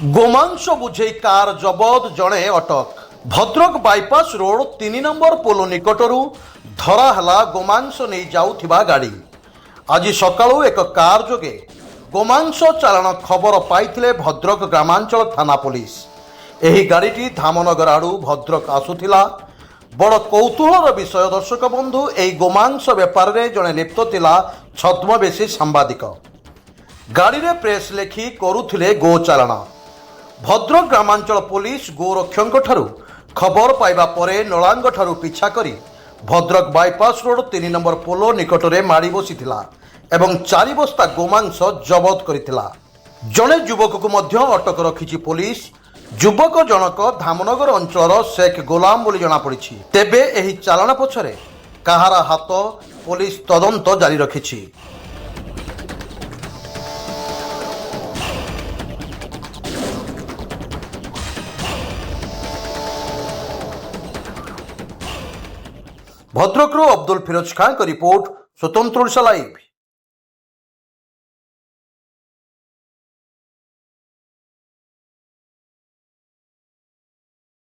গোমাংস বুঝেই কার জবদ জଣେ ଅଟକ। ଭଦ୍ରକ ବାଇପାସ ରୋଡ 3 ନମ୍ବର ପୋଲ ନିକଟରୁ ଧରା ହେଲା ଗୋମାଂସ ନେଇ ଯାଉଥିବା ଗାଡ଼ି। ଆଜି ସକାଳୁ ଏକ କାର ଯୋଗେ ଗୋମାଂସ ଚାଲାଣ ଖବର ପାଇଥିଲେ ଭଦ୍ରକ ଗ୍ରାମାଞ୍ଚଳ ଥାନା ପୋଲିସ। ଏହି ଗାଡ଼ିଟି ଧାମନଗର ଆଡ଼ୁ ଭଦ୍ରକ ଆସୁଥିଲା। ବଡ଼ କୌତୁହଳର ବିଷୟ ଦର୍ଶକ ବନ୍ଧୁ, ଏହି ଗୋମାଂସ ବେପାରରେ ଜଣେ ଲିପ୍ତ ଥିଲା ଛଦ୍ମବେଶୀ ସାମ୍ବାଦିକ। ଗାଡ଼ିରେ ପ୍ରେସ୍ ଲେଖି କରୁଥିଲେ ଗୋ ଚାଲାଣ। ଭଦ୍ରକ ଗ୍ରାମାଞ୍ଚଳ ପୋଲିସ ଗୋରକ୍ଷକଙ୍କଠାରୁ ଖବର ପାଇବା ପରେ ନଳାଙ୍ଗଠାରୁ ପିଛା କରି ଭଦ୍ରକ ବାଇପାସ ରୋଡ 3 ନମ୍ବର ପୋଲ ନିକଟରେ ମାଡ଼ି ବସିଥିଲା ଏବଂ 4 ବସ୍ତା ଗୋମାଂସ ଜବତ କରିଥିଲା। ଜଣେ ଯୁବକକୁ ମଧ୍ୟ ଅଟକ ରଖିଛି ପୋଲିସ। ଯୁବକ ଜଣକ ଧାମନଗର ଅଞ୍ଚଳର ଶେଖ ଗୋଲାମ ବୋଲି ଜଣାପଡ଼ିଛି। ତେବେ ଏହି ଚାଲାଣ ପଛରେ କାହାର ହାତ, ପୋଲିସ ତଦନ୍ତ ଜାରି ରଖିଛି। ଭଦ୍ରକରୁ ଅବଦୁଲ ଫିରୋଜ ଖାଁଙ୍କ ରିପୋର୍ଟ, ସ୍ୱତନ୍ତ୍ର ଓଡ଼ିଶା ଲାଇଭ୍।